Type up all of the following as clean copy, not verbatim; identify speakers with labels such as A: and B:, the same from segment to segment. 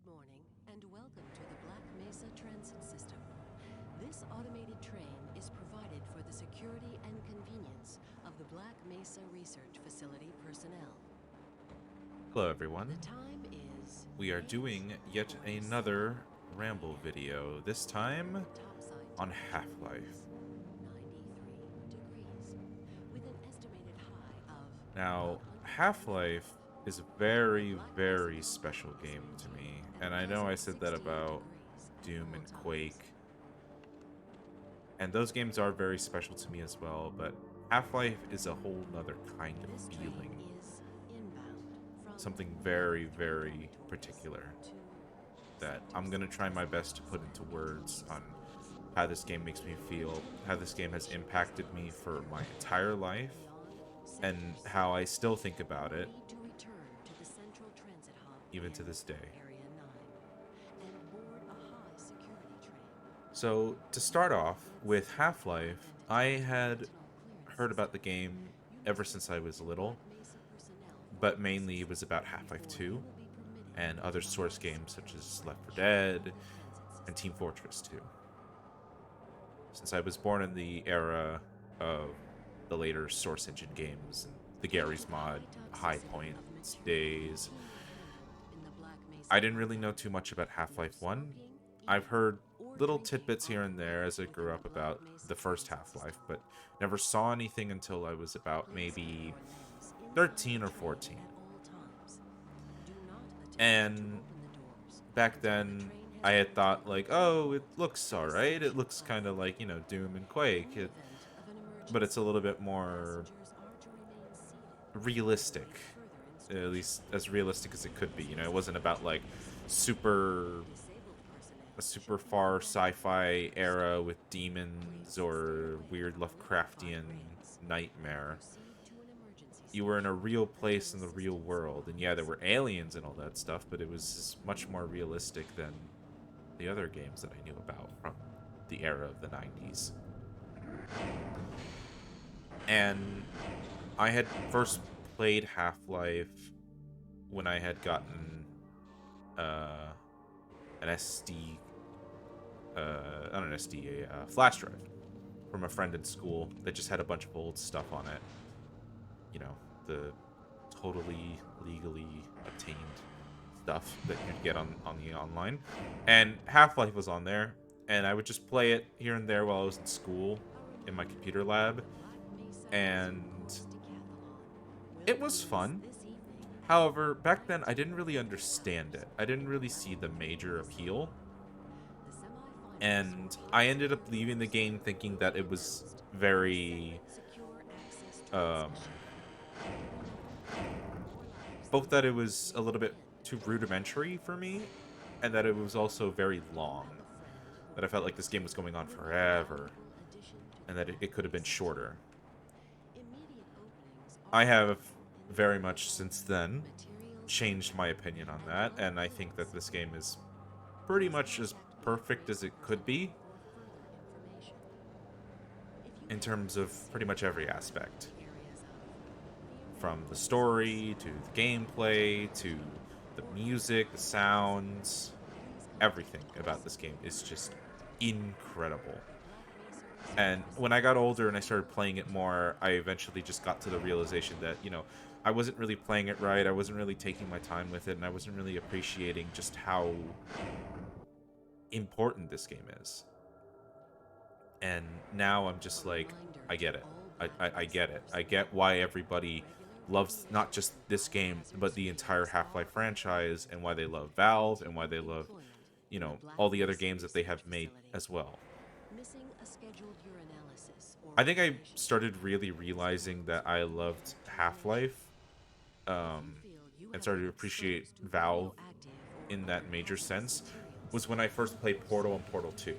A: Good morning and welcome to the Black Mesa transit system. This automated train is provided for the security and convenience of the Black Mesa Research Facility personnel.
B: Hello everyone.
A: The time is
B: We are doing yet another ramble video, this time on Half-Life.
A: 93 degrees with an estimated high of
B: Now, Half-Life is a very, very special game to me, and I know I said that about Doom and Quake, and those games are very special to me as well, but Half-Life is a whole nother kind of feeling. Something very, very particular that I'm going to try my best to put into words on how this game makes me feel, how this game has impacted me for my entire life, and how I still think about it, even to this day. So, to start off with Half-Life, I had heard about the game ever since I was little, but mainly it was about Half-Life 2 and other Source games such as Left 4 Dead and Team Fortress 2. Since I was born in the era of the later Source Engine games, the Garry's Mod, High Points days, I didn't really know too much about Half-Life 1. I've heard little tidbits here and there as I grew up about the first Half-Life, but never saw anything until I was about maybe 13 or 14. And back then, I had thought, like, oh, it looks alright. It looks kind of like, Doom and Quake. But it's a little bit more realistic. At least as realistic as it could be. It wasn't about, like, a super far sci-fi era with demons or weird Lovecraftian nightmare. You were in a real place in the real world, and yeah, there were aliens and all that stuff, but it was much more realistic than the other games that I knew about from the era of the 90s. And I had first played Half-Life when I had gotten an SD, not an SD, a flash drive from a friend in school that just had a bunch of old stuff on it. The totally legally obtained stuff that you'd get on the online. And Half-Life was on there, and I would just play it here and there while I was in school in my computer lab, and it was fun. However, back then I didn't really understand it. I didn't really see the major appeal. And I ended up leaving the game thinking that it was very both that it was a little bit too rudimentary for me, and that it was also very long. That I felt like this game was going on forever, and that it could have been shorter. I have very much since then changed my opinion on that, and I think that this game is pretty much as perfect as it could be in terms of pretty much every aspect. From the story, to the gameplay, to the music, the sounds, everything about this game is just incredible. And when I got older and I started playing it more, I eventually just got to the realization that, I wasn't really playing it right, I wasn't really taking my time with it, and I wasn't really appreciating just how important this game is. And now I'm just like, I get it. I get it. I get why everybody loves not just this game, but the entire Half-Life franchise, and why they love Valve, and why they love, all the other games that they have made as well. I think I started really realizing that I loved Half-Life, and started to appreciate Valve in that major sense, was when I first played Portal and Portal 2.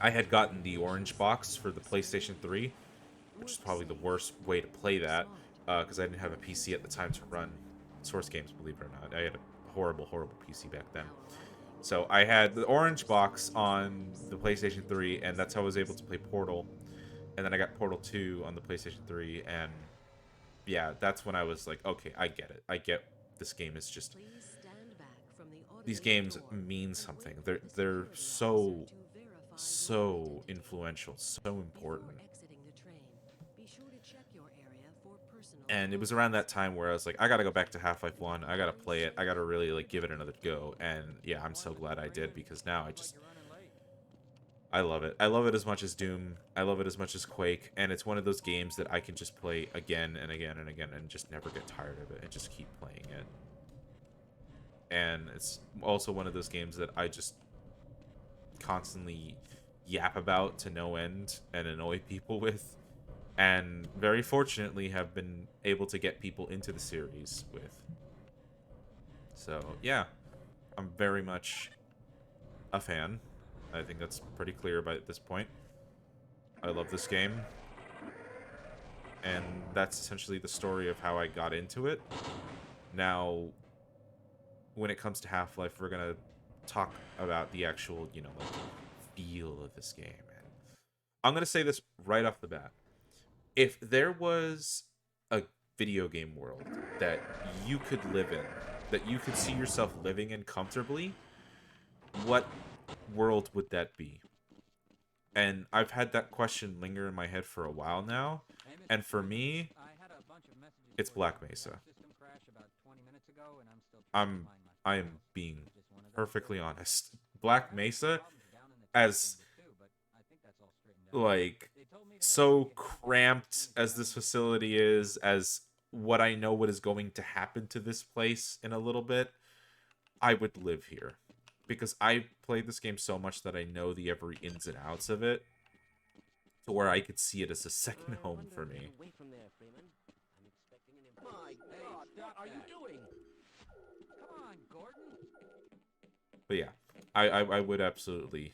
B: I had gotten the orange box for the PlayStation 3, which is probably the worst way to play that, because I didn't have a PC at the time to run Source games, believe it or not. I had a horrible, horrible PC back then. So I had the orange box on the PlayStation 3, and that's how I was able to play Portal. And then I got Portal 2 on the PlayStation 3, and yeah, that's when I was like, okay, I get it. I get this game is just these games mean something. They're so so influential, so important. And it was around that time where I was like, I gotta go back to Half-Life 1. I gotta play it. I gotta really like give it another go. And yeah, I'm so glad I did, because now I love it. I love it as much as Doom. I love it as much as Quake. And it's one of those games that I can just play again and again and again and just never get tired of it and just keep playing it. And it's also one of those games that I just constantly yap about to no end and annoy people with, and very fortunately have been able to get people into the series with. So yeah, I'm very much a fan. I think that's pretty clear by this point. I love this game, and that's essentially the story of how I got into it. Now, when it comes to Half-Life, we're gonna talk about the actual, you know, like, feel of this game. And I'm gonna say this right off the bat: if there was a video game world that you could live in, that you could see yourself living in comfortably, what world would that be? And I've had that question linger in my head for a while now, and for me, it's Black Mesa. I am being perfectly honest. Black Mesa, as like so cramped as this facility is, as what I know what is going to happen to this place in a little bit, I would live here. Because I played this game so much that I know the every ins and outs of it, to where I could see it as a second home for me.
C: What are you doing? Come on, Gordon.
B: But yeah, I would absolutely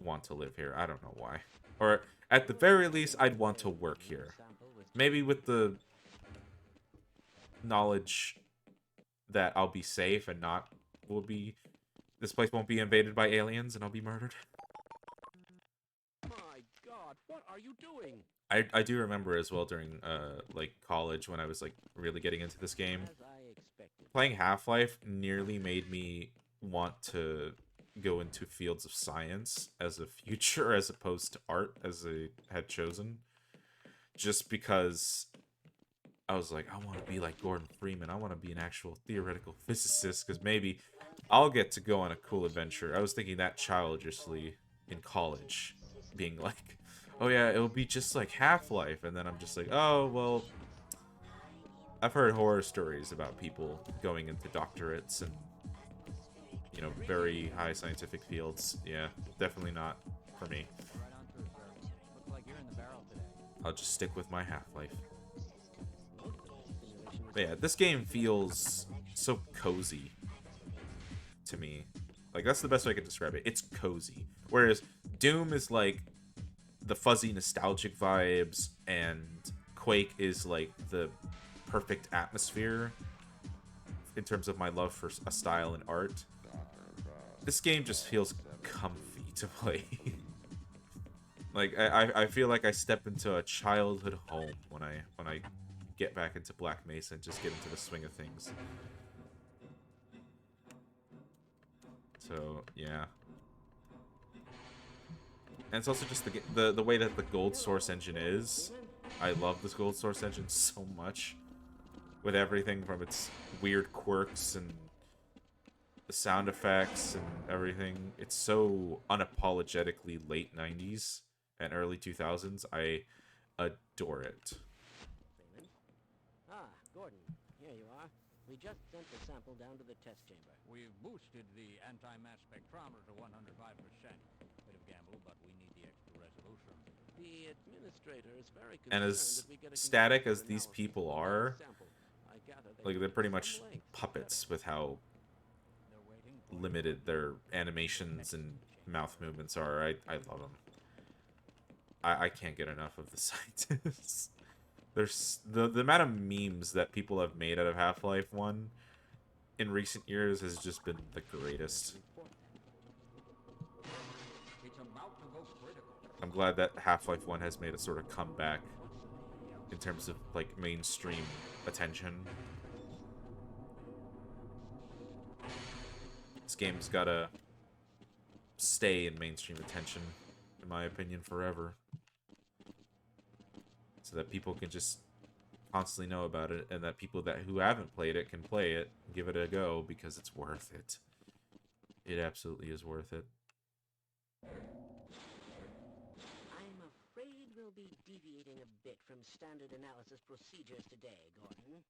B: want to live here. I don't know why. Or at the very least, I'd want to work here. Maybe with the knowledge that I'll be safe and this place won't be invaded by aliens and I'll be murdered.
C: My God, what are you doing?
B: I do remember as well during like college, when I was like really getting into this game, playing Half-Life nearly made me want to go into fields of science as a future, as opposed to art as I had chosen, just because I was like, I want to be like Gordon Freeman. I want to be an actual theoretical physicist, because maybe I'll get to go on a cool adventure. I was thinking that childishly in college, being like, oh yeah, it'll be just like Half-Life. And then I'm just like, oh, well, I've heard horror stories about people going into doctorates and, you know, very high scientific fields. Yeah, definitely not for me. I'll just stick with my Half-Life. But yeah, this game feels so cozy to me. Like, that's the best way I could describe it. It's cozy. Whereas Doom is like the fuzzy nostalgic vibes, and Quake is like the perfect atmosphere in terms of my love for a style and art. This game just feels comfy to play. Like, I feel like I step into a childhood home when I get back into Black Mesa and just get into the swing of things. So yeah, and it's also just the way that the Gold Source engine is. I love this Gold Source engine so much, with everything from its weird quirks and the sound effects and everything. It's so unapologetically late 90s and early 2000s. I adore it.
C: Ah, Gordon, here you are. We just sent the sample down to the test chamber.
D: We've boosted the anti-mass spectrometer to 105%. Bit of gamble, but we need the extra resolution.
C: The administrator is very
B: And
C: concerned
B: as
C: that we get a
B: static
C: comparative
B: as these
C: analysis
B: people
C: of the
B: are,
C: sample. I gather they
B: like, they're
C: went
B: pretty
C: to
B: much
C: some length.
B: puppets with how
D: They're waiting for
B: limited their animations and mouth movements are. I love them. I can't get enough of the scientists. There's the amount of memes that people have made out of Half-Life 1 in recent years has just been the greatest.
D: It's about to go critical.
B: I'm glad that Half-Life 1 has made a sort of comeback in terms of like mainstream attention. game's gotta stay in mainstream attention, in my opinion, forever. So that people can just constantly know about it, and that people who haven't played it can play it, give it a go, because it's worth it. It absolutely is worth it.
E: I'm afraid we'll be deviating a bit from standard analysis procedures today, Gordon.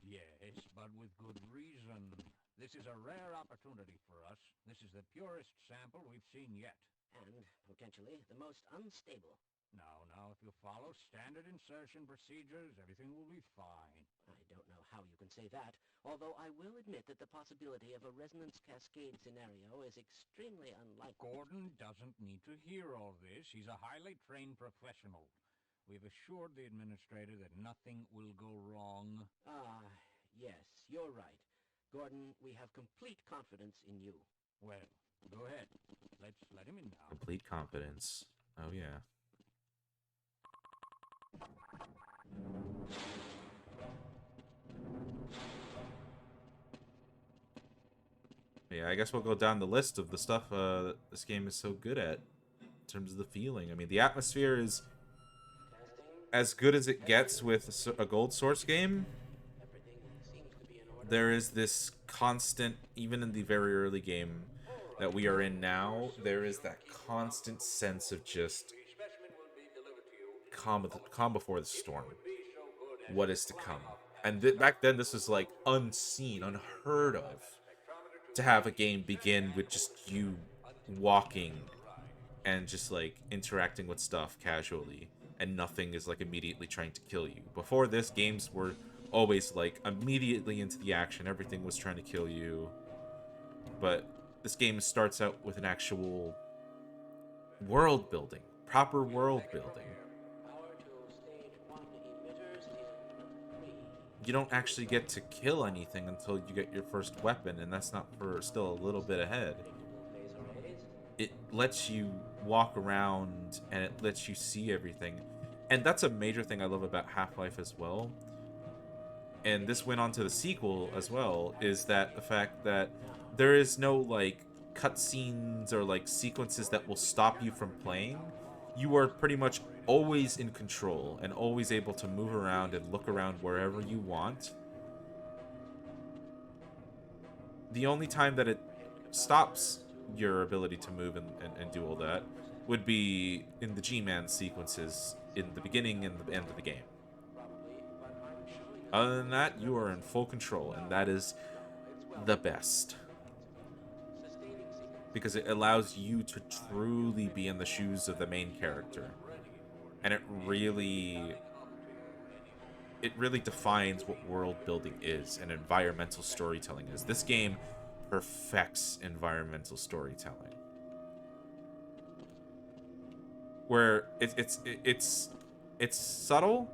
D: Yes, but with good reason. This is a rare opportunity for us. This is the purest sample we've seen yet.
E: And, potentially, the most unstable.
D: Now, if you follow standard insertion procedures, everything will be fine.
E: I don't know how you can say that, although I will admit that the possibility of a resonance cascade scenario is extremely unlikely.
D: Gordon doesn't need to hear all this. He's a highly trained professional. We've assured the administrator that nothing will go wrong.
E: Ah, yes, you're right. Gordon, we have complete confidence in you.
D: Well, go ahead. Let's let him in now.
B: Complete confidence. Oh, yeah. Yeah, I guess we'll go down the list of the stuff that this game is so good at in terms of the feeling. I mean, the atmosphere is as good as it gets with a gold source game. There is this constant, even in the very early game that we are in now, there is that constant sense of just calm before the storm. What is to come? And back then, this was like unseen, unheard of, to have a game begin with just you walking and just like interacting with stuff casually, and nothing is like immediately trying to kill you. Before this, games were always like immediately into the action. Everything was trying to kill you. But this game starts out with an actual world building, proper world building. You don't actually get to kill anything until you get your first weapon, and that's not for still a little bit ahead. It lets you walk around, and it lets you see everything. And that's a major thing I love about Half-Life as well. And this went on to the sequel as well, is that the fact that there is no, like, cutscenes or, like, sequences that will stop you from playing. You are pretty much always in control and always able to move around and look around wherever you want. The only time that it stops your ability to move and do all that would be in the G-Man sequences in the beginning and the end of the game. Other than that, you are in full control, and that is the best. Because it allows you to truly be in the shoes of the main character. And it really defines what world building is and environmental storytelling is. This game perfects environmental storytelling. Where it's subtle,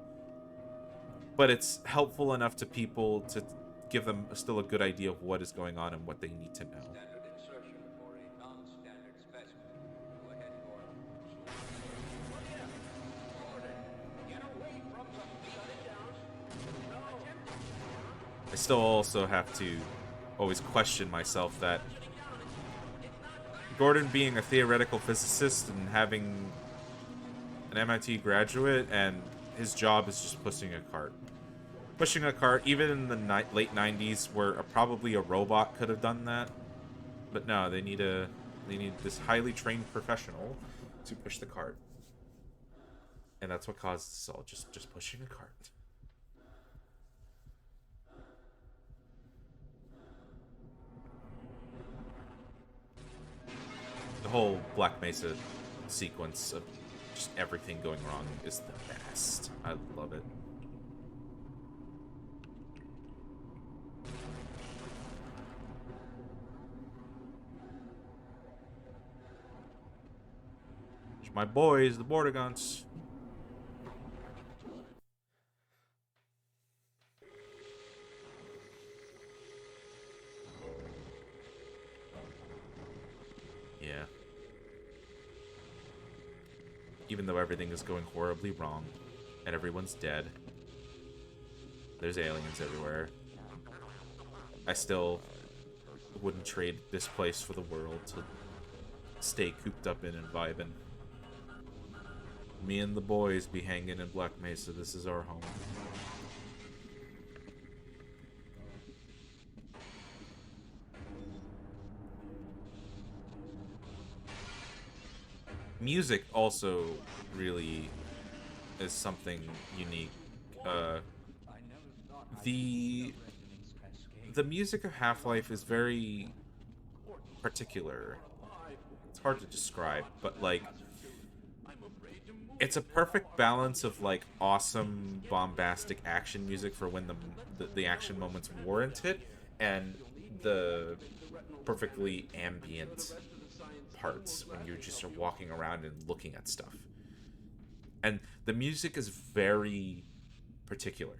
B: but it's helpful enough to people to give them still a good idea of what is going on and what they need to know. I still also have to always question myself that Gordon being a theoretical physicist and having an MIT graduate, and his job is just pushing a cart. Pushing a cart, even in the late 90s, where probably a robot could have done that. But no, they need this highly trained professional to push the cart. And that's what causes this all, just pushing a cart. The whole Black Mesa sequence of just everything going wrong is the best. I love it. It's my boys, the Bordergons. Yeah. Even though everything is going horribly wrong and everyone's dead, there's aliens everywhere, I still wouldn't trade this place for the world to stay cooped up in and vibing. Me and the boys be hanging in Black Mesa. This is our home. Music also really is something unique. The music of Half-Life is very particular. It's hard to describe, but like it's a perfect balance of like awesome bombastic action music for when the action moments warrant it, and the perfectly ambient parts when you just are walking around and looking at stuff. And the music is very particular.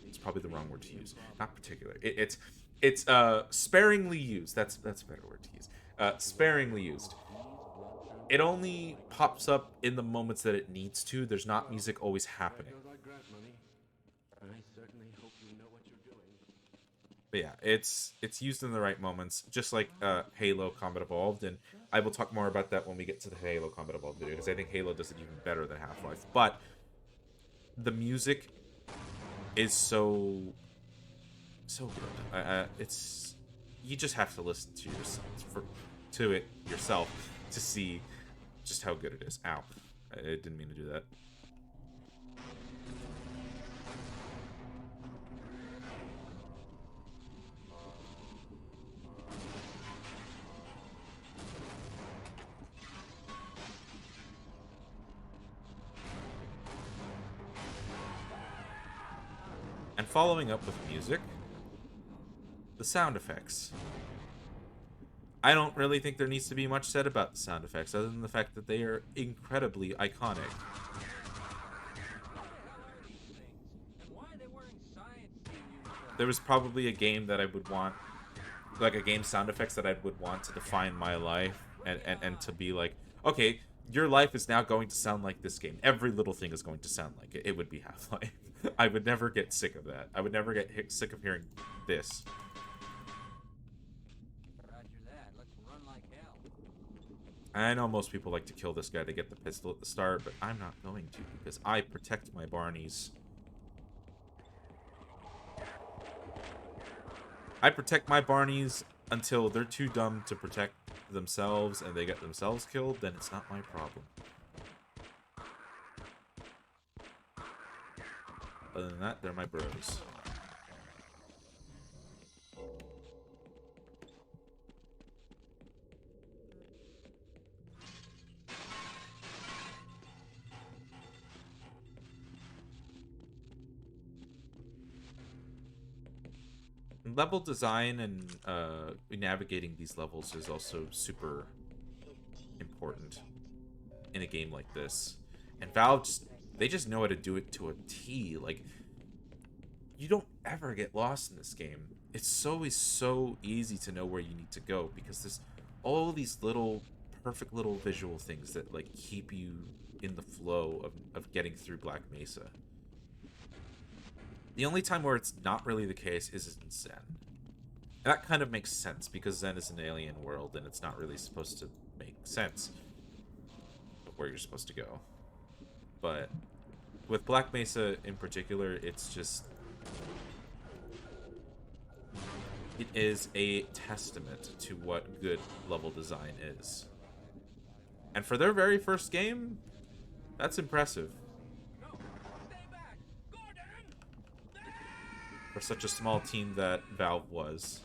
B: It's probably the wrong word to use. Not particular. It's sparingly used. That's a better word to use. Sparingly used. It only pops up in the moments that it needs to. There's not music always happening. But yeah, it's used in the right moments, just like Halo Combat Evolved, and I will talk more about that when we get to the Halo Combat Evolved video, because I think Halo does it even better than Half-Life. But the music is so good. It's you just have to listen to it yourself to see just how good it is. Ow. I didn't mean to do that. And following up with music, the sound effects. I don't really think there needs to be much said about the sound effects, other than the fact that they are incredibly iconic. There was probably a game that I would want, like a game sound effects that I would want to define my life, and to be like, okay, your life is now going to sound like this game. Every little thing is going to sound like it. It would be Half-Life. I would never get sick of that. I would never get sick of hearing this. I know most people like to kill this guy to get the pistol at the start, but I'm not going to, because I protect my Barneys. I protect my Barneys until they're too dumb to protect themselves and they get themselves killed, then it's not my problem. Other than that, they're my bros. Level design and navigating these levels is also super important in a game like this. And Valve, they just know how to do it to a T. Like, you don't ever get lost in this game. It's always so easy to know where you need to go, because there's all these little, perfect little visual things that, like, keep you in the flow of getting through Black Mesa. The only time where it's not really the case is in Xen. And that kind of makes sense, because Xen is an alien world, and it's not really supposed to make sense of where you're supposed to go. But with Black Mesa in particular, it's just... it is a testament to what good level design is. And for their very first game, that's impressive. For such a small team that Valve was.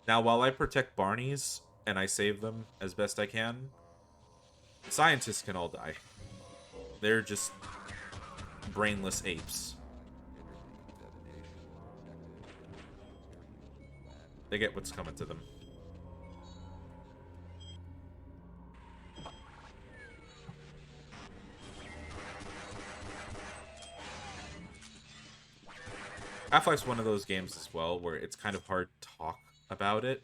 B: Now, while I protect Barneys and I save them as best I can, scientists can all die. They're just brainless apes. They get what's coming to them. Half-Life's one of those games as well where it's kind of hard to talk about it.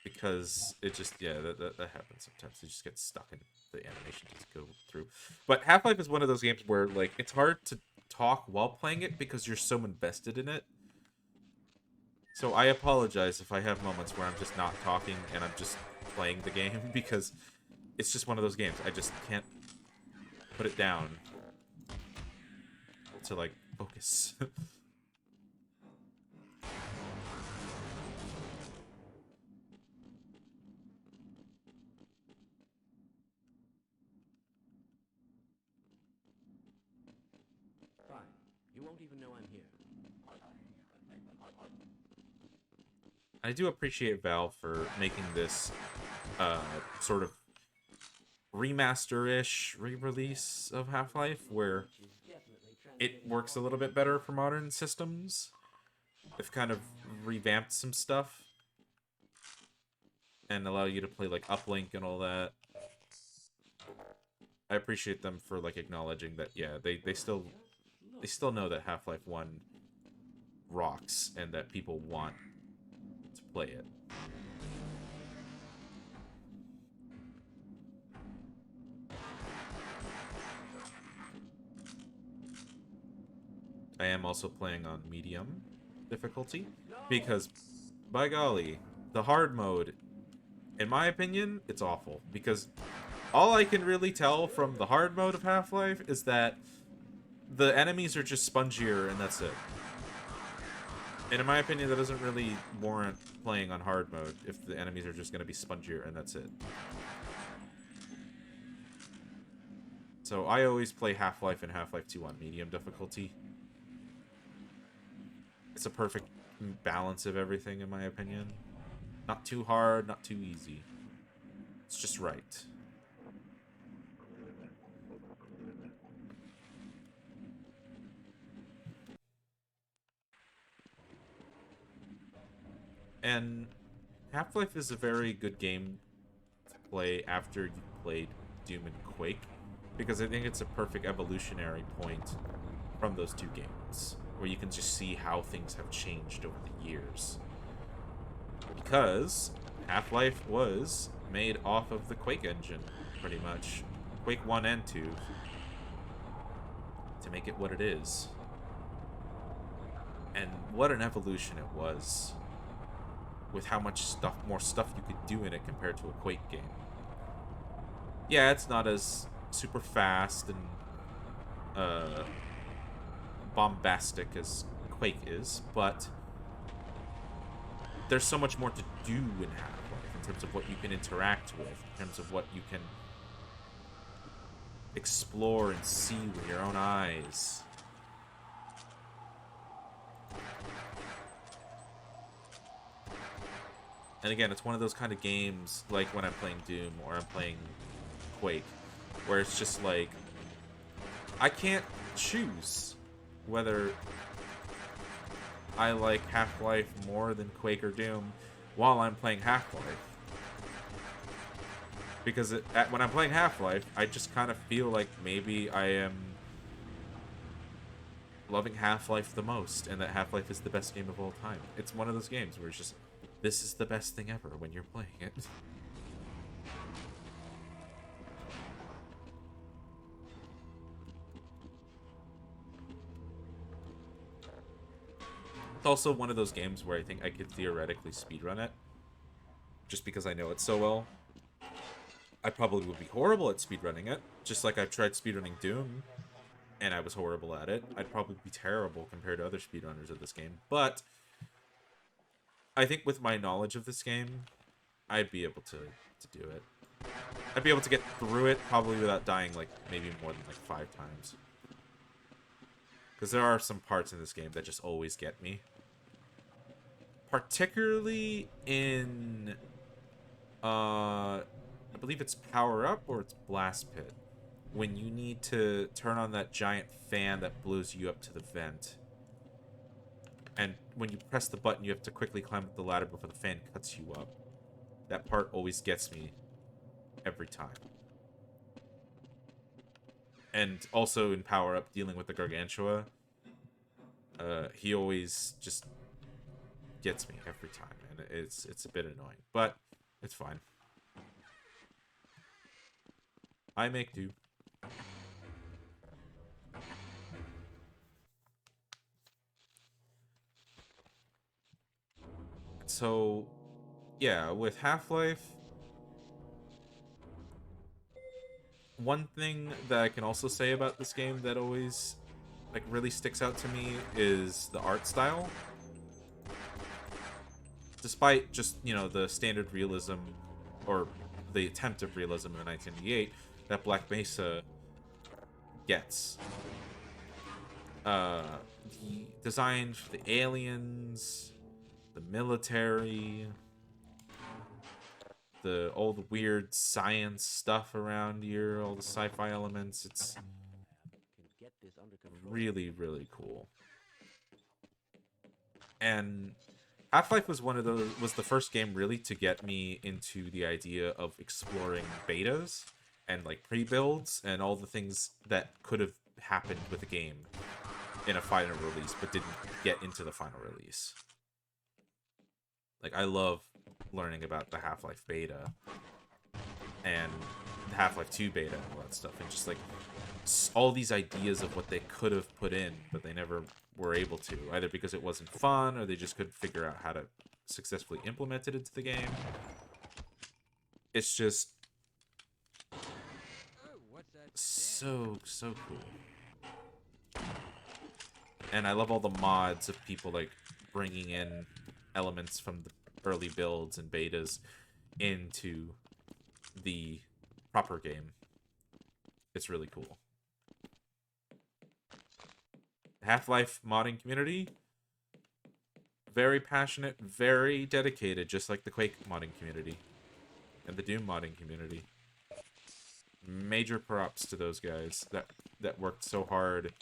B: Because it just, yeah, that happens sometimes. You just get stuck and the animation just go through. But Half-Life is one of those games where, like, it's hard to talk while playing it because you're so invested in it. So I apologize if I have moments where I'm just not talking and I'm just playing the game because it's just one of those games. I just can't put it down to, like, focus.
E: Fine. You won't even know I'm here.
B: I do appreciate Valve for making this sort of remaster-ish re-release of Half-Life where it works a little bit better for modern systems. They've kind of revamped some stuff and allow you to play like uplink and all that. I appreciate them for like acknowledging that, yeah, they still know that Half-Life 1 rocks and that people want to play it. I am also playing on medium difficulty because, by golly, the hard mode, in my opinion, it's awful because all I can really tell from the hard mode of Half-Life is that the enemies are just spongier and that's it. And in my opinion, that doesn't really warrant playing on hard mode if the enemies are just going to be spongier and that's it. So I always play Half-Life and Half-Life 2 on medium difficulty. It's a perfect balance of everything, in my opinion. Not too hard, not too easy. It's just right. And Half-Life is a very good game to play after you've played Doom and Quake, because I think it's a perfect evolutionary point from those two games, where you can just see how things have changed over the years. Because Half-Life was made off of the Quake engine, pretty much. Quake 1 and 2. To make it what it is. And what an evolution it was. With how much more stuff you could do in it compared to a Quake game. Yeah, it's not as super fast and bombastic as Quake is, but there's so much more to do in Half-Life in terms of what you can interact with, in terms of what you can explore and see with your own eyes. And again, it's one of those kind of games, like when I'm playing Doom or I'm playing Quake, where it's just like, I can't choose whether I like Half-Life more than Quake or Doom while I'm playing Half-Life. Because when I'm playing Half-Life, I just kind of feel like maybe I am loving Half-Life the most, and that Half-Life is the best game of all time. It's one of those games where it's just, this is the best thing ever when you're playing it. It's also one of those games where I think I could theoretically speedrun it. Just because I know it so well. I probably would be horrible at speedrunning it. Just like I've tried speedrunning Doom, and I was horrible at it. I'd probably be terrible compared to other speedrunners of this game. But I think with my knowledge of this game, I'd be able to do it. I'd be able to get through it probably without dying like maybe more than like 5 times. Because there are some parts in this game that just always get me. Particularly in, I believe it's Power Up or it's Blast Pit. When you need to turn on that giant fan that blows you up to the vent. And when you press the button, you have to quickly climb up the ladder before the fan cuts you up. That part always gets me every time. And also in Power Up, dealing with the Gargantua, he always just gets me every time, and it's a bit annoying, but it's fine. I make do. So, yeah, with Half-Life, one thing that I can also say about this game that always like really sticks out to me is the art style. Despite just, you know, the standard realism or the attempt of realism in 1998 that Black Mesa gets. The design for the aliens, the military, all the weird science stuff around here, all the sci-fi elements, it's really, really cool. And Half-Life was was the first game really to get me into the idea of exploring betas and like pre-builds and all the things that could have happened with a game in a final release but didn't get into the final release. Like, I love learning about the Half-Life beta and the Half-Life 2 beta and all that stuff, and just like all these ideas of what they could have put in but they never were able to, either because it wasn't fun or they just couldn't figure out how to successfully implement it into the game. It's just so cool. And I love all the mods of people like bringing in elements from the early builds and betas into the proper game. It's really cool. Half-Life modding community, very passionate, very dedicated, just like the Quake modding community and the Doom modding community. Major props to those guys that worked so hard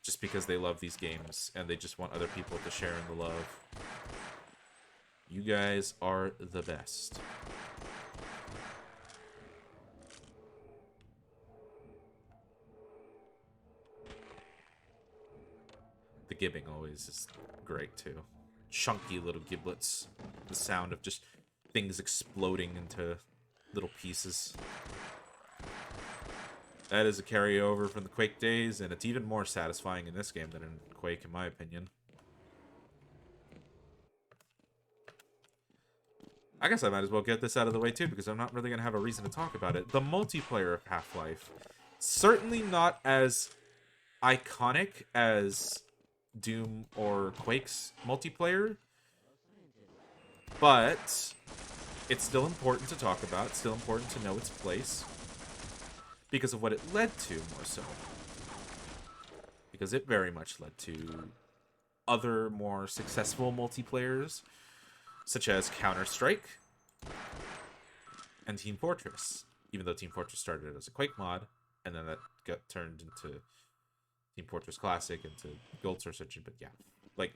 B: just because they love these games and they just want other people to share in the love. You guys are the best. The gibbing always is great too. Chunky little giblets. The sound of just things exploding into little pieces. That is a carryover from the Quake days, and it's even more satisfying in this game than in Quake, in my opinion. I guess I might as well get this out of the way too, because I'm not really going to have a reason to talk about it. The multiplayer of Half-Life. Certainly not as iconic as Doom or Quake's multiplayer, but it's still important to talk about. It's still important to know its place because of what it led to, more so. Because it very much led to other more successful multiplayers, such as Counter-Strike and Team Fortress. Even though Team Fortress started as a Quake mod, and then that got turned into Team Fortress Classic, into Gold Source Engine, but yeah. Like,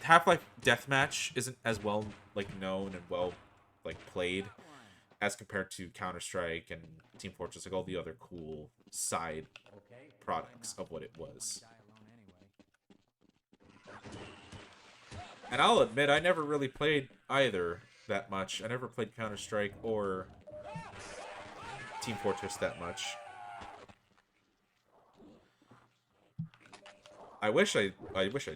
B: Half-Life Deathmatch isn't as well, like, known and well, like, played as compared to Counter-Strike and Team Fortress, like all the other cool side products of what it was. And I'll admit, I never really played either that much. I never played Counter-Strike or Team Fortress that much. I wish I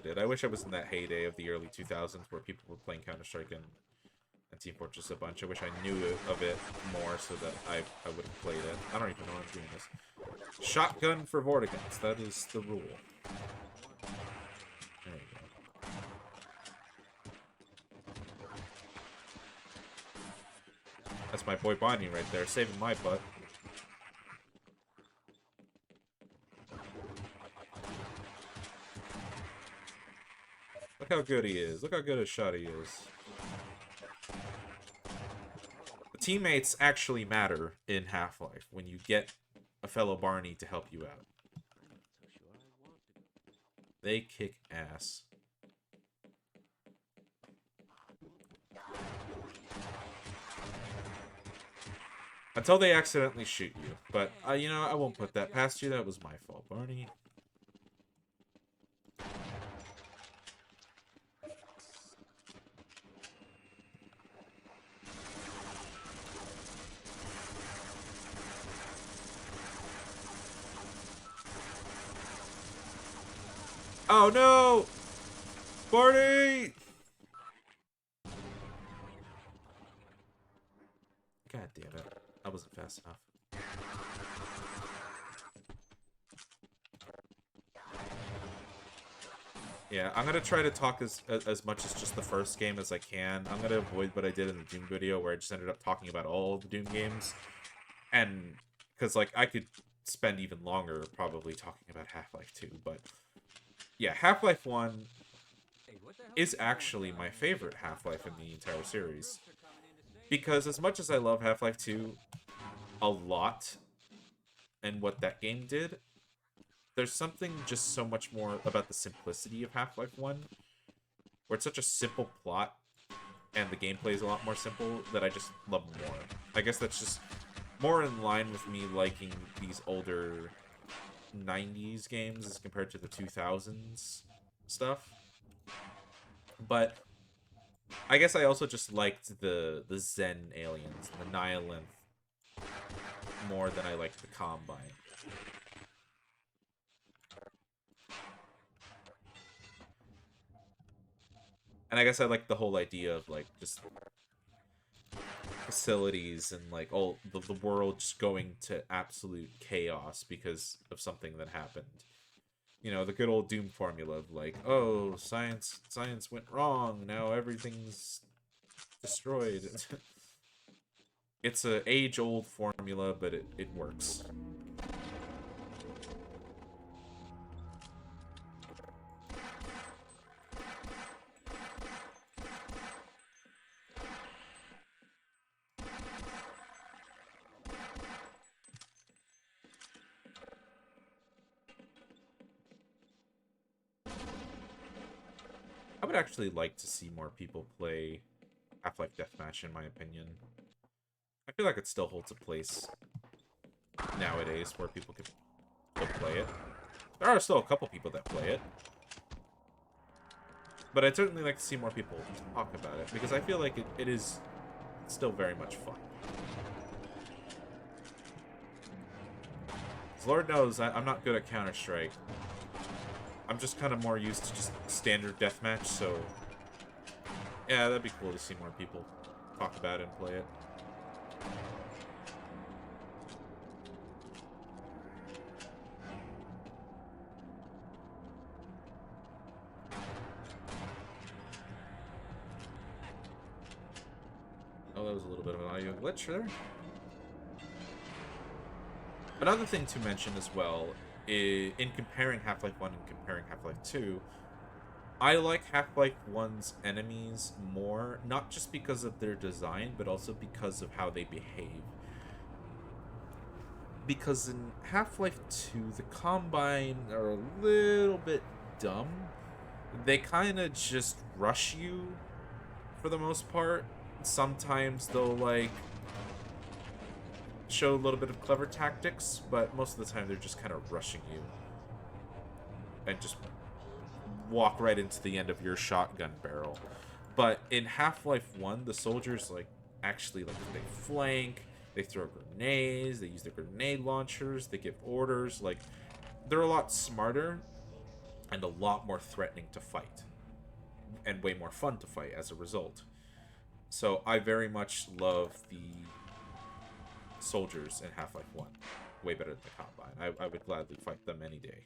B: did. I wish I was in that heyday of the early 2000s where people were playing Counter-Strike and Team Fortress a bunch. I wish I knew of it more so that I would have played it. I don't even know how I'm doing this. Shotgun for Vortigans. That is the rule. There we go. That's my boy Bonnie right there, saving my butt. Look how good he is. Look how good a shot he is. The teammates actually matter in Half-Life when you get a fellow Barney to help you out. They kick ass. Until they accidentally shoot you. But, you know, I won't put that past you. That was my fault, Barney. Oh no! Barney! God damn it. I wasn't fast enough. Yeah, I'm gonna try to talk as much as just the first game as I can. I'm gonna avoid what I did in the Doom video where I just ended up talking about all the Doom games. And, because, like, I could spend even longer probably talking about Half-Life 2, but... Yeah, Half-Life 1 is actually my favorite Half-Life in the entire series. Because as much as I love Half-Life 2 a lot, and what that game did, there's something just so much more about the simplicity of Half-Life 1, where it's such a simple plot, and the gameplay is a lot more simple, that I just love more. I guess that's just more in line with me liking these older 90s games as compared to the 2000s stuff. But I guess I also just liked the Xen aliens, the Nihilith, more than I liked the Combine. And I guess I like the whole idea of, like, just facilities and, like, all the world just going to absolute chaos because of something that happened. You know, the good old Doom formula of, like, oh, science went wrong, now everything's destroyed. It's a age-old formula, but it works. I would actually like to see more people play Half-Life Deathmatch, in my opinion. I feel like it still holds a place nowadays where people could still play it. There are still a couple people that play it. But I'd certainly like to see more people talk about it, because I feel like it is still very much fun. As Lord knows, I'm not good at Counter-Strike. I'm just kind of more used to just standard deathmatch, so... Yeah, that'd be cool to see more people talk about it and play it. Oh, that was a little bit of an audio glitch there. Another thing to mention as well, is, in comparing Half-Life 1 and comparing Half-Life 2, I like Half-Life 1's enemies more, not just because of their design, but also because of how they behave. Because in Half-Life 2, the Combine are a little bit dumb. They kind of just rush you, for the most part. Sometimes they'll, like, show a little bit of clever tactics, but most of the time they're just kind of rushing you. And just walk right into the end of your shotgun barrel. But in Half-Life 1, the soldiers, like, actually, like, they flank, they throw grenades, they use their grenade launchers, they give orders, like, they're a lot smarter and a lot more threatening to fight. And way more fun to fight as a result. So I very much love the soldiers in Half-Life 1. Way better than the Combine. I would gladly fight them any day.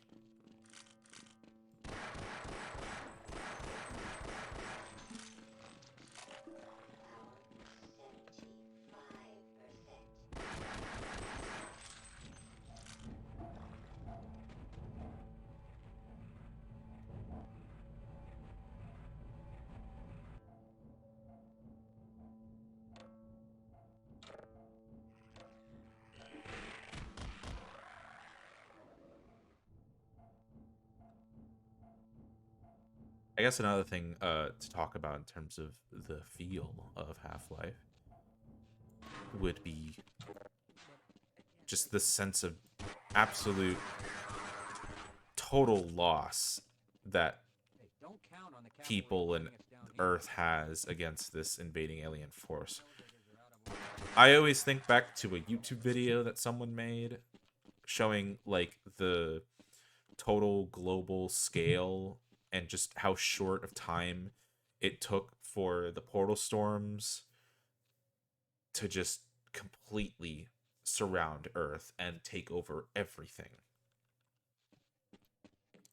B: I guess another thing to talk about in terms of the feel of Half-Life would be just the sense of absolute total loss that people and Earth has against this invading alien force. I always think back to a YouTube video that someone made showing, like, the total global scale and just how short of time it took for the portal storms to just completely surround Earth and take over everything.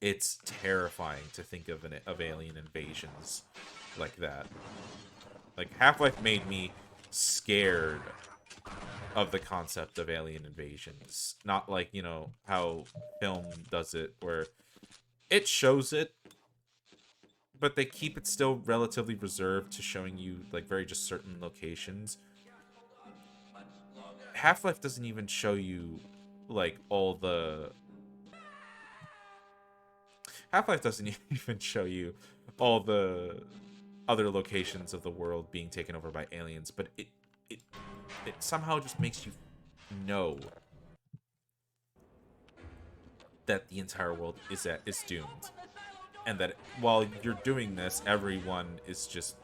B: It's terrifying to think of alien invasions like that. Like, Half-Life made me scared of the concept of alien invasions. Not like, you know, how film does it, where it shows it, but they keep it still relatively reserved to showing you, like, very just certain locations. Half-Life doesn't even show you, like, all the... Half-Life doesn't even show you all the other locations of the world being taken over by aliens, but it somehow just makes you know that the entire world is doomed, and that while you're doing this, everyone is just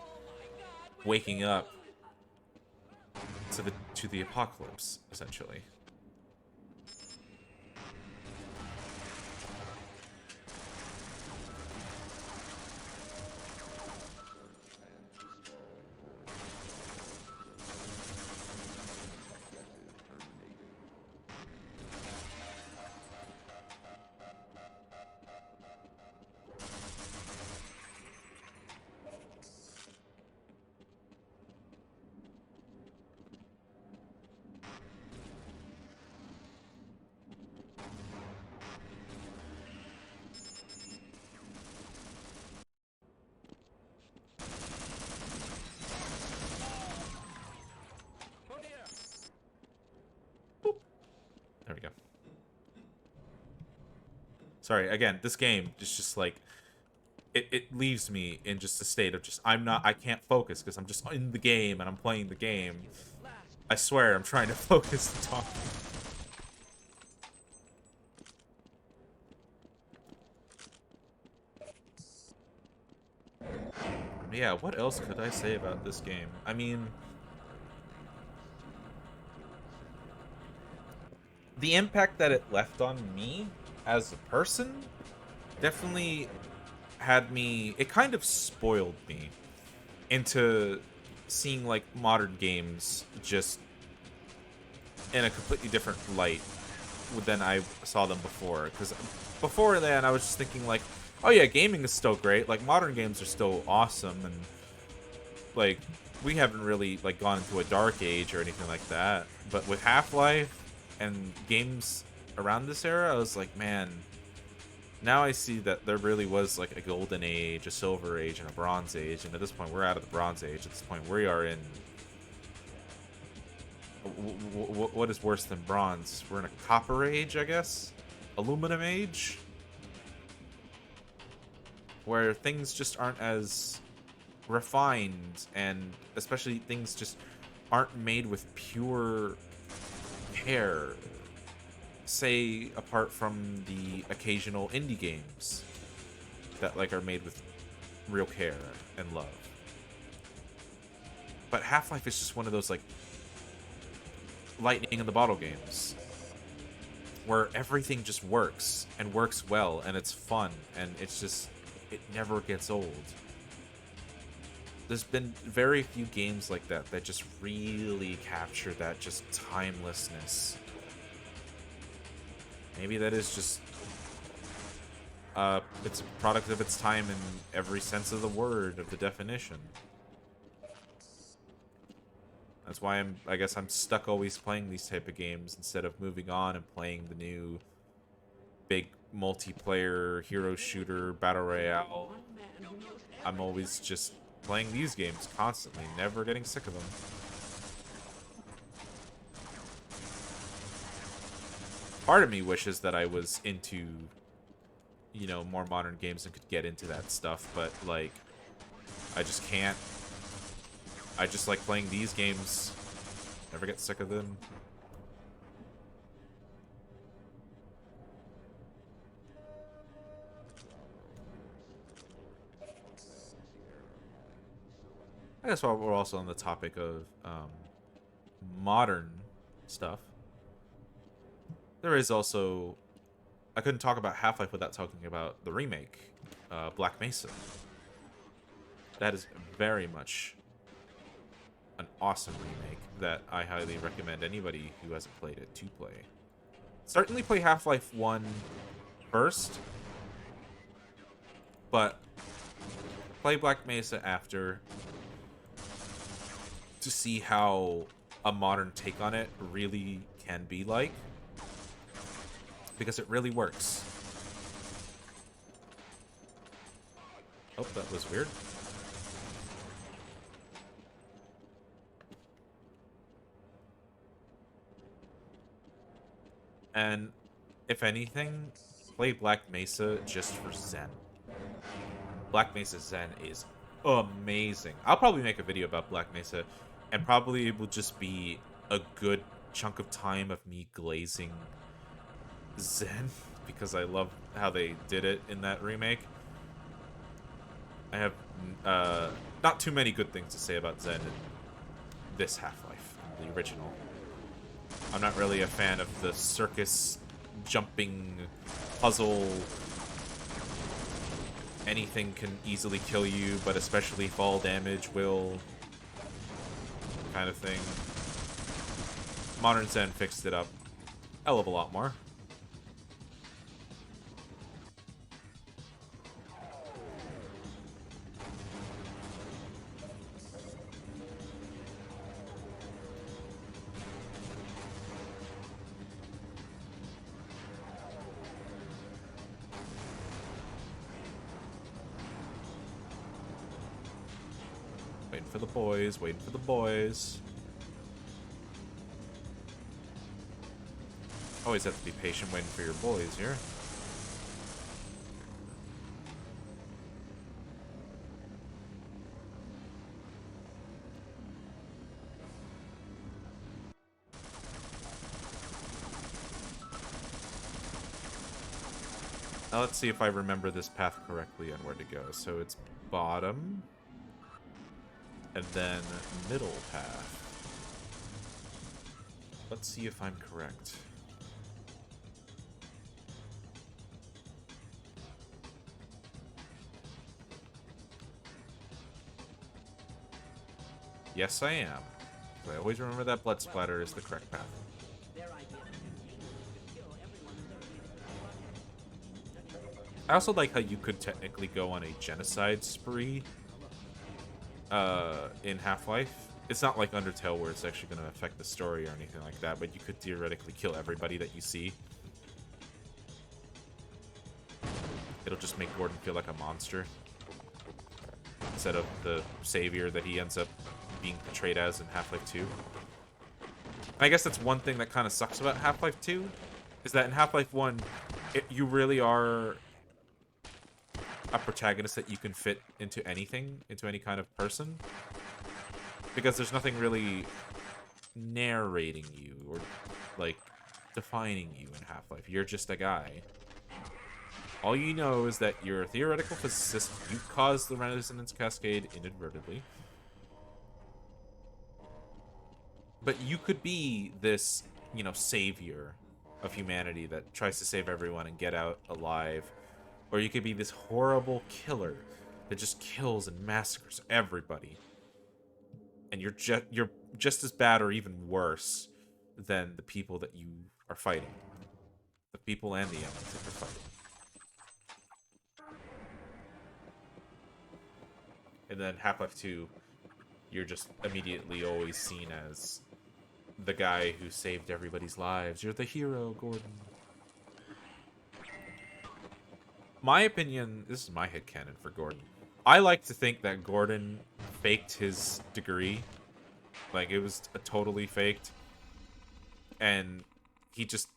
B: waking up to the apocalypse, essentially. There we go. Sorry, again, this game is just like, it leaves me in just a state of just, I can't focus because I'm just in the game and I'm playing the game. I swear I'm trying to focus and talk. Yeah, what else could I say about this game? I mean, the impact that it left on me as a person definitely had me, it kind of spoiled me into seeing, like, modern games just in a completely different light than I saw them before. Because before then, I was just thinking, like, oh yeah, gaming is still great. Like, modern games are still awesome, and, like, we haven't really, like, gone into a dark age or anything like that. But with Half-Life and games around this era, I was like, man, now I see that there really was, like, a golden age, a silver age, and a bronze age. And at this point, we're out of the bronze age. At this point, we are in... what is worse than bronze? We're in a copper age, I guess? Aluminum age? Where things just aren't as refined, and especially things just aren't made with pure care. Say, apart from the occasional indie games that, like, are made with real care and love. But Half-Life is just one of those, like, lightning in the bottle games where everything just works and works well, and it's fun, and it's just, it never gets old. There's been very few games like that that just really capture that just timelessness. Maybe that is just it's a product of its time in every sense of the word, of the definition. That's why I guess I'm stuck always playing these type of games instead of moving on and playing the new big multiplayer hero shooter battle royale. I'm always just playing these games constantly, never getting sick of them. Part of me wishes that I was into, you know, more modern games and could get into that stuff, but, like, I just can't. I just like playing these games. Never get sick of them. I guess while we're also on the topic of modern stuff, there is also I couldn't talk about Half-Life without talking about the remake, Black Mesa. That is very much an awesome remake that I highly recommend anybody who hasn't played it to play. Certainly play Half-Life 1 first, but play Black Mesa after to see how a modern take on it really can be like, because it really works. Oh, that was weird. And if anything, play Black Mesa just for Zen. Black Mesa Zen is amazing. I'll probably make a video about Black Mesa, and probably it will just be a good chunk of time of me glazing Zen, because I love how they did it in that remake. I have not too many good things to say about Zen in this Half-Life, the original. I'm not really a fan of the circus jumping puzzle. Anything can easily kill you, but especially fall damage will, kind of thing. Modern Zen fixed it up a hell of a lot more. Waiting for the boys, waiting for the boys. Always have to be patient waiting for your boys here. Now let's see if I remember this path correctly and where to go. So it's bottom, and then middle path. Let's see if I'm correct. Yes, I am. I always remember that blood splatter is the correct path. I also like how you could technically go on a genocide spree in Half-Life. It's not like Undertale where it's actually going to affect the story or anything like that, but you could theoretically kill everybody that you see. It'll just make Gordon feel like a monster instead of the savior that he ends up being portrayed as in Half-Life 2. And I guess that's one thing that kind of sucks about Half-Life 2, is that in Half-Life 1, you really are a protagonist that you can fit into anything, into any kind of person. Because there's nothing really narrating you or, like, defining you in Half-Life. You're just a guy. All you know is that you're a theoretical physicist, you caused the resonance cascade inadvertently. But you could be this, you know, savior of humanity that tries to save everyone and get out alive. Or you could be this horrible killer that just kills and massacres everybody. And you're just as bad or even worse than the people that you are fighting. The people and the enemies that you're fighting. And then Half-Life 2, you're just immediately always seen as the guy who saved everybody's lives. You're the hero, Gordon. My opinion, this is my headcanon for Gordon. I like to think that Gordon faked his degree. Like, it was totally faked. And he just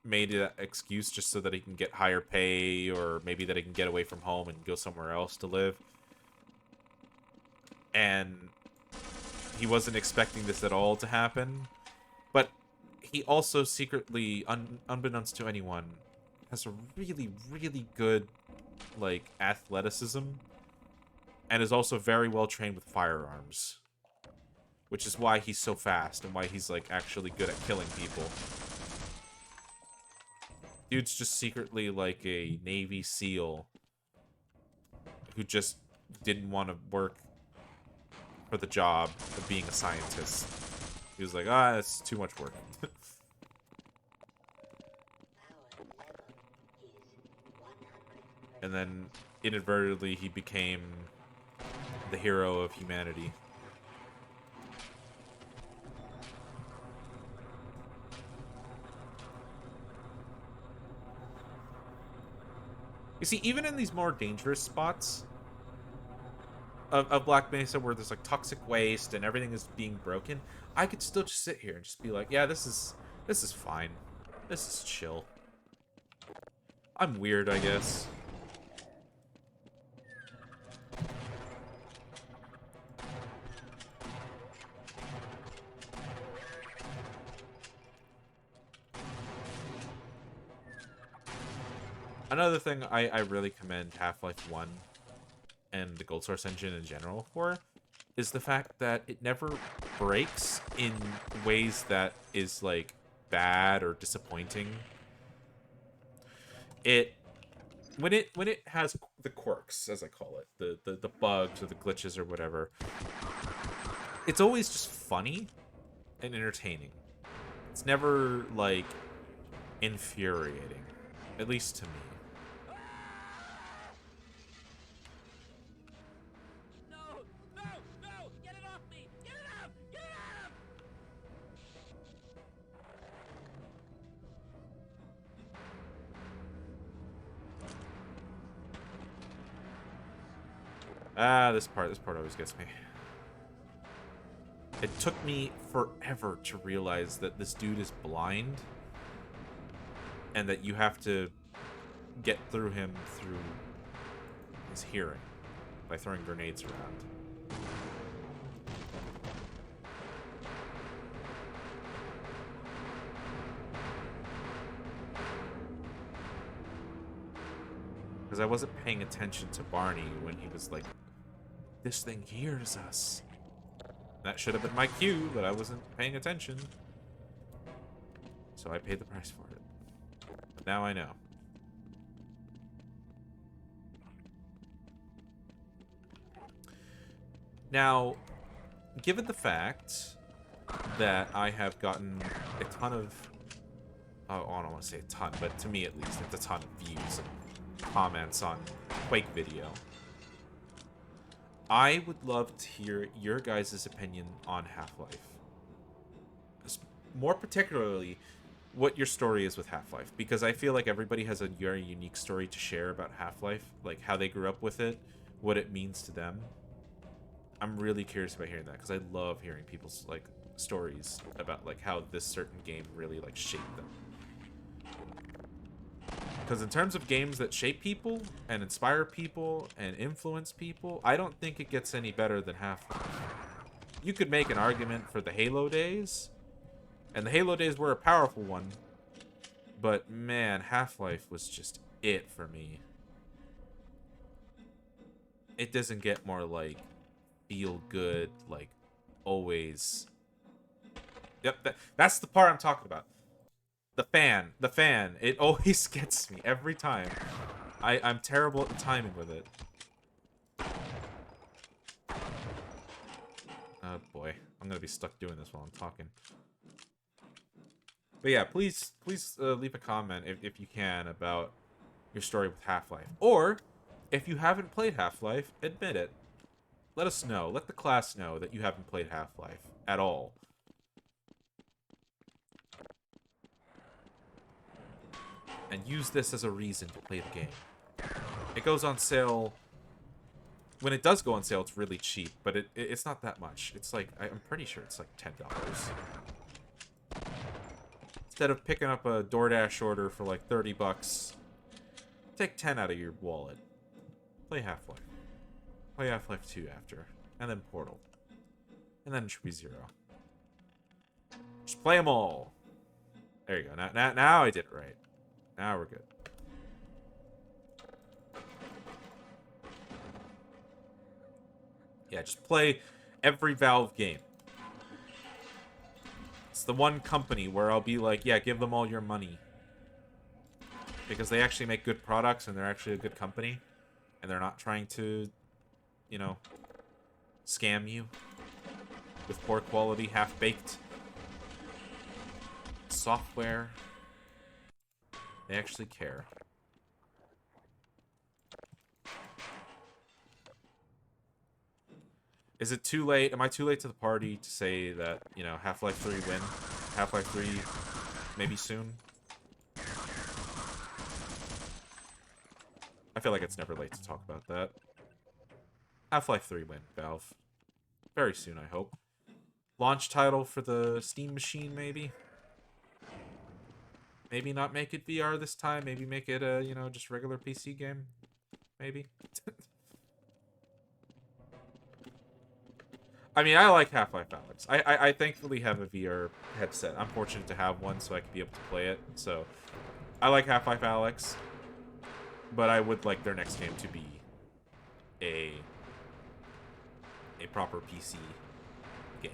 B: made an excuse just so that he can get higher pay, or maybe that he can get away from home and go somewhere else to live. And he wasn't expecting this at all to happen. But he also secretly, unbeknownst to anyone, has a really, really good, like, athleticism, and is also very well trained with firearms, which is why he's so fast and why he's, like, actually good at killing people. Dude's just secretly like a Navy SEAL who just didn't want to work for the job of being a scientist. He was like, ah, it's too much work. And then inadvertently he became the hero of humanity. You see, even in these more dangerous spots of Black Mesa where there's like toxic waste and everything is being broken, I could still just sit here and just be like, yeah, this is fine. This is chill. I'm weird, I guess. Another thing I really commend Half-Life 1 and the Gold Source engine in general for is the fact that it never breaks in ways that is like bad or disappointing. When it has the quirks, as I call it, the bugs or the glitches or whatever, it's always just funny and entertaining. It's never like infuriating, at least to me. Ah, this part always gets me. It took me forever to realize that this dude is blind and that you have to get through him through his hearing by throwing grenades around. Because I wasn't paying attention to Barney when he was like, this thing hears us. That should have been my cue, but I wasn't paying attention. So I paid the price for it. But now I know. Now, given the fact that I have gotten a ton of... Oh, I don't want to say a ton, but to me at least, it's a ton of views and comments on Quake video. I would love to hear your guys' opinion on Half-Life. More particularly, what your story is with Half-Life. Because I feel like everybody has a very unique story to share about Half-Life. Like, how they grew up with it, what it means to them. I'm really curious about hearing that, because I love hearing people's, like, stories about, like, how this certain game really, like, shaped them. Because in terms of games that shape people and inspire people and influence people, I don't think it gets any better than Half-Life. You could make an argument for the Halo days, and the Halo days were a powerful one, but man, Half-Life was just it for me. It doesn't get more, like, feel good, like, always. Yep, that's the part I'm talking about. The fan, it always gets me every time. I'm terrible at the timing with it. Oh boy, I'm gonna be stuck doing this while I'm talking. But yeah, please leave a comment if you can about your story with Half-Life. Or, if you haven't played Half-Life, admit it. Let us know. Let the class know that you haven't played Half-Life at all. And use this as a reason to play the game. It goes on sale. When it does go on sale, it's really cheap, but it's not that much. It's like, I'm pretty sure it's like $10. Instead of picking up a DoorDash order for like 30 bucks, take 10 out of your wallet. Play Half-Life. Play Half-Life 2 after. And then Portal. And then it should be 0. Just play them all. There you go. Now I did it right. Now we're good. Yeah, just play every Valve game. It's the one company where I'll be like, yeah, give them all your money. because they actually make good products and they're actually a good company, and they're not trying to, you know, scam you with poor quality, half-baked software. They actually care. Is it too late? Am I too late to the party to say that, you know, Half-Life 3 win? Half-Life 3 maybe soon? I feel like it's never late to talk about that. Half-Life 3 win, Valve. Very soon, I hope. Launch title for the Steam machine, maybe? Maybe not make it VR this time. Maybe make it a, you know, just regular PC game. Maybe. I mean, I like Half-Life Alyx. I thankfully have a VR headset. I'm fortunate to have one so I can be able to play it. So, I like Half-Life Alyx. But I would like their next game to be a proper PC game.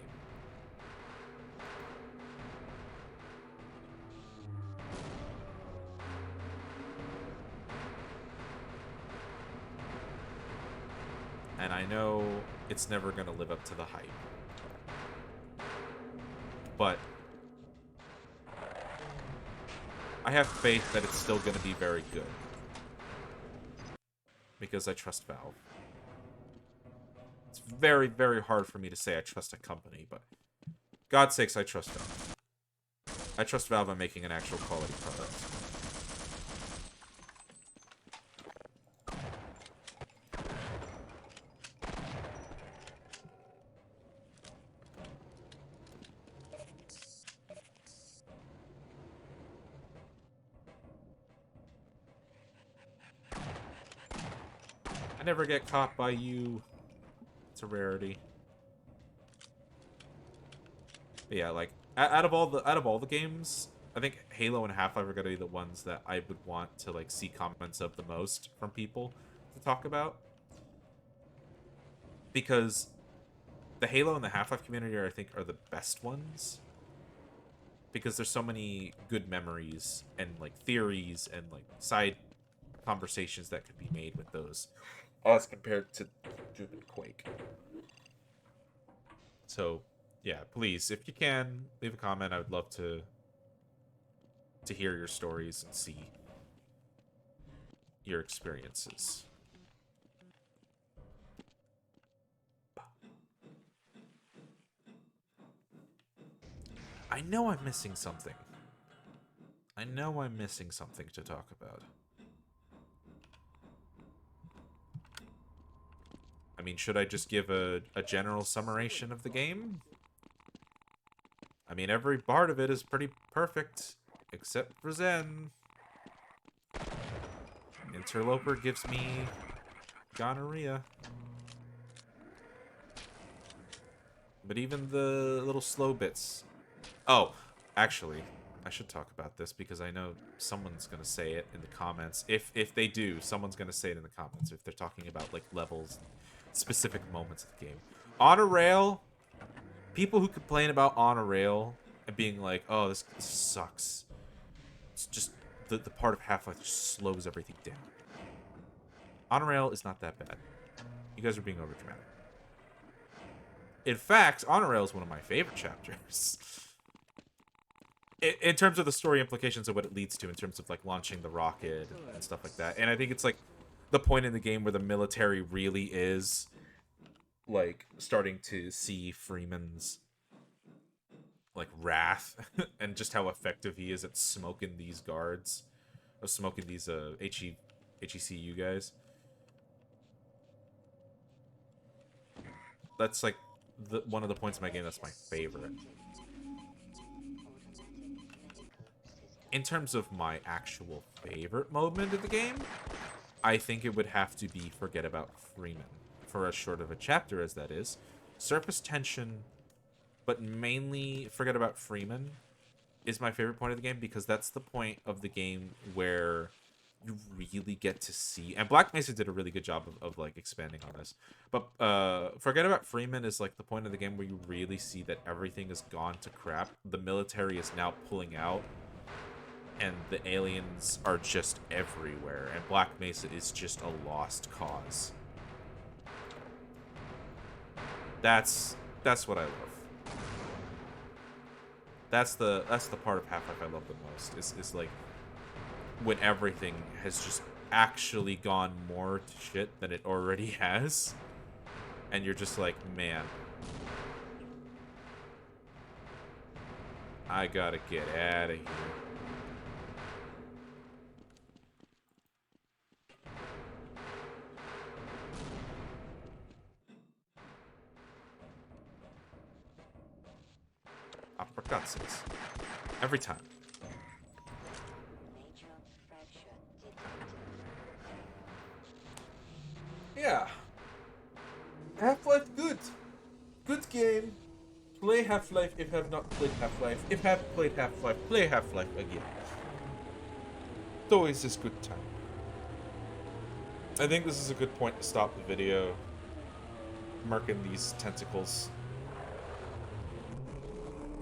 B: And I know it's never going to live up to the hype. But I have faith that it's still going to be very good. Because I trust Valve. It's very, very hard for me to say I trust a company, but God's sakes, I trust Valve. I trust Valve on making an actual quality product. I never get caught by you. It's a rarity. But yeah, like out of all the games, I think Halo and Half-Life are gonna be the ones that I would want to like see comments of the most from people to talk about. Because the Halo and the Half-Life community are, I think, are the best ones. Because there's so many good memories and like theories and like side conversations that could be made with those as compared to Doom and Quake. So, yeah, please, if you can, leave a comment. I would love to hear your stories and see your experiences. I know I'm missing something. I know I'm missing something to talk about. I mean, should I just give a general summarization of the game? I mean, every part of it is pretty perfect, except for Xen. Interloper gives me gonorrhea. But even the little slow bits. Oh, actually, I should talk about this because I know someone's going to say it in the comments. If they do, someone's going to say it in the comments if they're talking about like levels, specific moments of the game. On a rail, people who complain about on a rail and being like, oh, this sucks. It's just the part of Half-Life just slows everything down. On a rail is not that bad. You guys are being overdramatic. In fact, on a rail is one of my favorite chapters. In terms of the story implications of what it leads to, in terms of like launching the rocket and stuff like that. And I think it's like the point in the game where the military really is like starting to see Freeman's like wrath and just how effective he is at smoking these guards, of smoking these HECU guys. That's like one of the points in my game that's my favorite. In terms of my actual favorite moment of the game, I think it would have to be Forget About Freeman. For as short of a chapter as that is. Surface Tension, but mainly Forget About Freeman, is my favorite point of the game because that's the point of the game where you really get to see... And Black Mesa did a really good job of like, expanding on this. But Forget About Freeman is, like, the point of the game where you really see that everything has gone to crap. The military is now pulling out. and the aliens are just everywhere, and Black Mesa is just a lost cause. That's what I love. That's the part of Half-Life I love the most. Is like when everything has just actually gone more to shit than it already has, and you're just like, man, I gotta get out of here. Oh, for God's sakes. Every time. Yeah. Half-Life good. Good game. Play Half-Life if have not played Half-Life. If have played Half-Life, play Half-Life again. It's always this good time. I think this is a good point to stop the video. Marking these tentacles.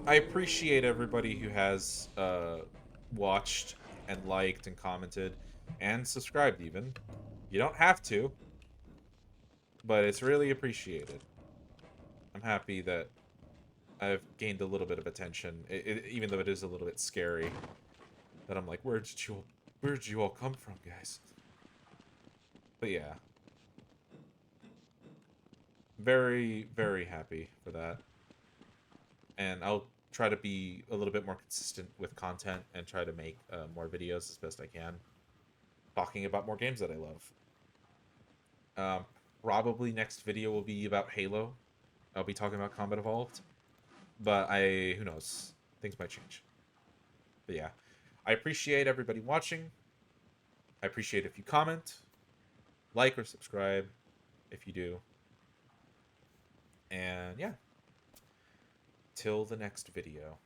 B: I appreciate everybody who has watched and liked and commented and subscribed even. You don't have to, but it's really appreciated. I'm happy that I've gained a little bit of attention, even though it is a little bit scary. That I'm like, where did you all come from, guys? But yeah, very, very happy for that. And I'll try to be a little bit more consistent with content and try to make more videos as best I can, talking about more games that I love. Probably next video will be about Halo. I'll be talking about Combat Evolved, but who knows? Things might change. But yeah, I appreciate everybody watching. I appreciate if you comment, like, or subscribe if you do. And yeah, till the next video.